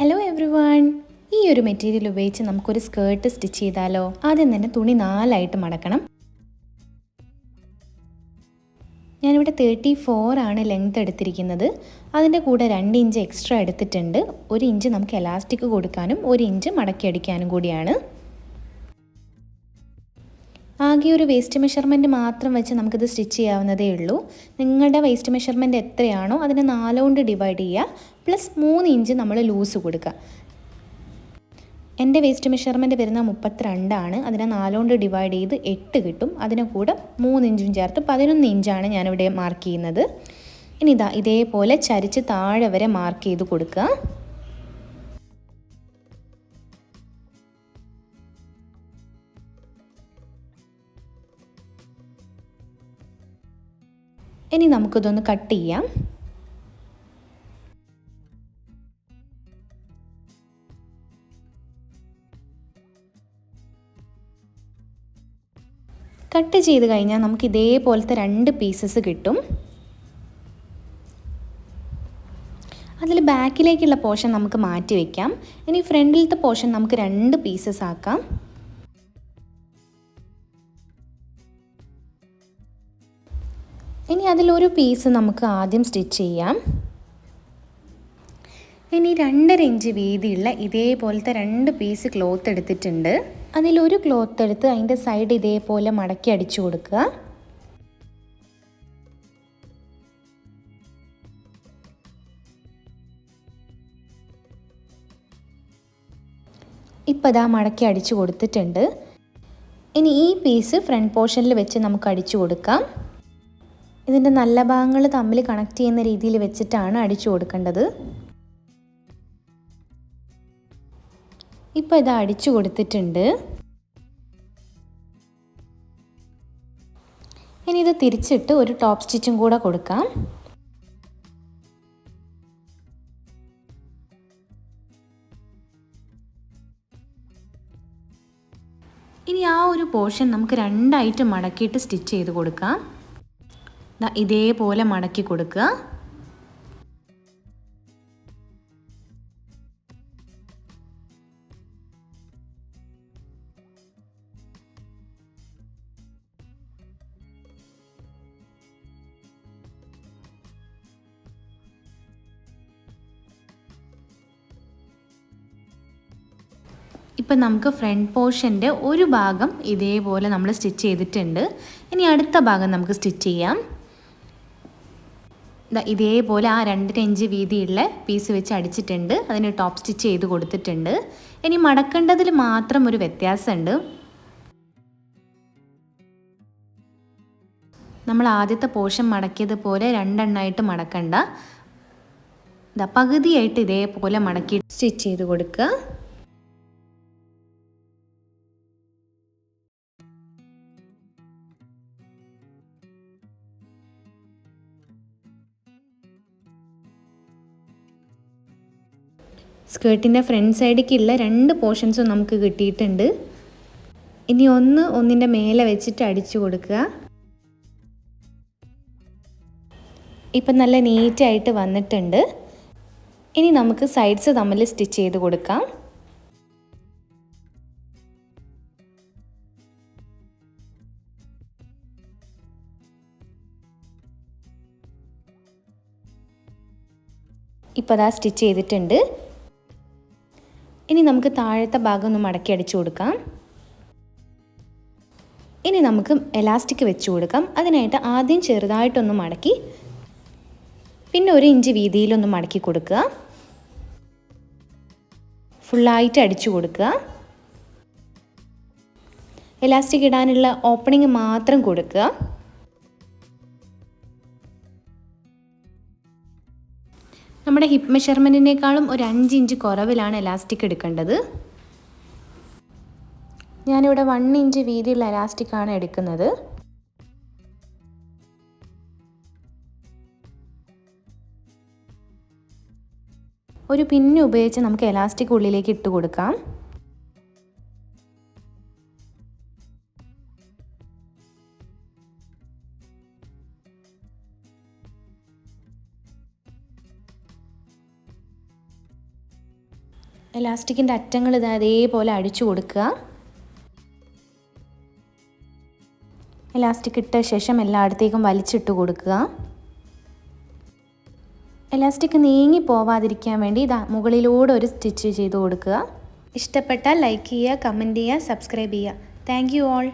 Hello every one. ഈ ഒരു material ഉപയോഗിച്ച് നമുക്കൊരു സ്കേർട്ട് സ്റ്റിച്ച് ചെയ്താലോ? ആദ്യം തന്നെ തുണി 4ആയിട്ട് മടക്കണം. ഞാനിവിടെ 34 ആണ് ലെങ്ത് എടുത്തിരിക്കുന്നത്. അതിൻ്റെ കൂടെ 2 ഇഞ്ച് എക്സ്ട്രാ എടുത്തിട്ടുണ്ട്. 1 ഇഞ്ച് നമുക്ക് എലാസ്റ്റിക് കൊടുക്കാനും 1 ഇഞ്ച് മടക്കി അടിക്കാനും കൂടിയാണ്. ആകെ ഒരു വേസ്റ്റ് മെഷർമെൻറ്റ് മാത്രം വെച്ച് നമുക്കിത് സ്റ്റിച്ച് ചെയ്യാവുന്നതേ ഉള്ളൂ. നിങ്ങളുടെ വേസ്റ്റ് മെഷർമെൻറ്റ് എത്രയാണോ അതിനെ 4 കൊണ്ട് ഡിവൈഡ് ചെയ്യുക, പ്ലസ് 3 ഇഞ്ച് നമ്മൾ ലൂസ് കൊടുക്കുക. എൻ്റെ വേസ്റ്റ് മെഷർമെൻറ്റ് വരുന്ന 32 ആണ്. അതിനെ 4 കൊണ്ട് ഡിവൈഡ് ചെയ്ത് 8 കിട്ടും. അതിന് കൂടെ 3 ഇഞ്ചും ചേർത്ത് 11 ഇഞ്ചാണ് ഞാനിവിടെ മാർക്ക് ചെയ്യുന്നത്. ഇനി ഇതേപോലെ ചരിച്ച് താഴെ വരെ മാർക്ക് ചെയ്ത് കൊടുക്കുക. ഇനി നമുക്കിതൊന്ന് കട്ട് ചെയ്യാം. കട്ട് ചെയ്ത് കഴിഞ്ഞാൽ നമുക്ക് ഇതേപോലത്തെ 2 പീസസ് കിട്ടും. അതിൽ ബാക്കിലേക്കുള്ള പോർഷൻ നമുക്ക് മാറ്റി വയ്ക്കാം. ഇനി ഫ്രണ്ടിലത്തെ പോർഷൻ നമുക്ക് 2 പീസസ് ആക്കാം. ഇനി അതിലൊരു പീസ് നമുക്ക് ആദ്യം സ്റ്റിച്ച് ചെയ്യാം. ഇനി 2.5 ഇഞ്ച് വീതിയുള്ള ഇതേപോലത്തെ 2 പീസ് ക്ലോത്ത് എടുത്തിട്ടുണ്ട്. അതിലൊരു ക്ലോത്ത് എടുത്ത് അതിൻ്റെ സൈഡ് ഇതേപോലെ മടക്കി അടിച്ചു കൊടുക്കുക. ഇപ്പോൾ മടക്കി അടിച്ചു കൊടുത്തിട്ടുണ്ട്. ഇനി ഈ പീസ് ഫ്രണ്ട് പോർഷനിൽ വെച്ച് നമുക്ക് അടിച്ചു കൊടുക്കാം. ഇതിൻ്റെ നല്ല ഭാഗങ്ങൾ തമ്മിൽ കണക്ട് ചെയ്യുന്ന രീതിയിൽ വെച്ചിട്ടാണ് അടിച്ചു കൊടുക്കേണ്ടത്. ഇപ്പോൾ അടിച്ചു കൊടുത്തിട്ടുണ്ട്. ഇനി ഇത് തിരിച്ചിട്ട് ഒരു ടോപ്പ് സ്റ്റിച്ചും കൂടെ കൊടുക്കാം. ഇനി ആ ഒരു പോർഷൻ നമുക്ക് 2 ആയിട്ട് മടക്കിയിട്ട് സ്റ്റിച്ച് ചെയ്ത് കൊടുക്കാം. ഇതേപോലെ മടക്കി കൊടുക്കുക. ഇപ്പം നമുക്ക് ഫ്രണ്ട് പോർഷൻ്റെ ഒരു ഭാഗം ഇതേപോലെ നമ്മൾ സ്റ്റിച്ച് ചെയ്തിട്ടുണ്ട്. ഇനി അടുത്ത ഭാഗം നമുക്ക് സ്റ്റിച്ച് ചെയ്യാം. ഇതേപോലെ ആ 2.5 ഇഞ്ച് വീതിയുള്ള പീസ് വെച്ച് അടിച്ചിട്ടുണ്ട്. അതിന് ടോപ്പ് സ്റ്റിച്ച് ചെയ്ത് കൊടുത്തിട്ടുണ്ട്. ഇനി മടക്കേണ്ടതിൽ മാത്രം ഒരു വ്യത്യാസമുണ്ട്. നമ്മൾ ആദ്യത്തെ പോർഷൻ മടക്കിയതുപോലെ 2 എണ്ണമായിട്ട് മടക്കണ്ട. പകുതിയായിട്ട് ഇതേപോലെ മടക്കി സ്റ്റിച്ച് ചെയ്ത് കൊടുക്കുക. സ്കേർട്ടിൻ്റെ ഫ്രണ്ട് സൈഡിലേക്കുള്ള 2 പോർഷൻസും നമുക്ക് കിട്ടിയിട്ടുണ്ട്. ഇനി ഒന്നിൻ്റെ മേലെ വെച്ചിട്ട് അടിച്ചു കൊടുക്കുക. ഇപ്പം നല്ല നീറ്റായിട്ട് വന്നിട്ടുണ്ട്. ഇനി നമുക്ക് സൈഡ്സ് തമ്മിൽ സ്റ്റിച്ച് ചെയ്ത് കൊടുക്കാം. ഇപ്പോൾ സ്റ്റിച്ച് ചെയ്തിട്ടുണ്ട്. ഇനി നമുക്ക് താഴത്തെ ഭാഗം ഒന്ന് മടക്കി അടിച്ചു കൊടുക്കാം. ഇനി നമുക്ക് എലാസ്റ്റിക് വെച്ച് കൊടുക്കാം. അതിനായിട്ട് ആദ്യം ചെറുതായിട്ടൊന്ന് മടക്കി പിന്നെ 1 ഇഞ്ച് വീതിയിലൊന്ന് മടക്കി കൊടുക്കുക. ഫുള്ളായിട്ട് അടിച്ചു കൊടുക്കുക. എലാസ്റ്റിക് ഇടാനുള്ള ഓപ്പണിങ് മാത്രം കൊടുക്കുക. നമ്മുടെ ഹിപ്പ് മെഷർമെൻറ്റിനേക്കാളും ഒരു 5 ഇഞ്ച് കുറവിലാണ് എലാസ്റ്റിക് എടുക്കേണ്ടത്. ഞാനിവിടെ 1 ഇഞ്ച് വീതിയുള്ള എലാസ്റ്റിക്കാണ് എടുക്കുന്നത്. ഒരു പിന്ന് ഉപയോഗിച്ച് നമുക്ക് എലാസ്റ്റിക് ഉള്ളിലേക്ക് ഇട്ട് കൊടുക്കാം. എലാസ്റ്റിക്കിൻ്റെ അറ്റങ്ങൾ ഇത് അതേപോലെ അടിച്ചു കൊടുക്കുക. എലാസ്റ്റിക് ഇട്ട ശേഷം എല്ലായിടത്തേക്കും വലിച്ചിട്ട് കൊടുക്കുക. എലാസ്റ്റിക് നീങ്ങി പോവാതിരിക്കാൻ വേണ്ടി ഇതാ മുകളിലൂടെ ഒരു സ്റ്റിച്ച് ചെയ്ത് കൊടുക്കുക. ഇഷ്ടപ്പെട്ടാൽ ലൈക്ക് ചെയ്യുക, കമൻറ്റ് ചെയ്യുക, സബ്സ്ക്രൈബ് ചെയ്യുക. Thank you all.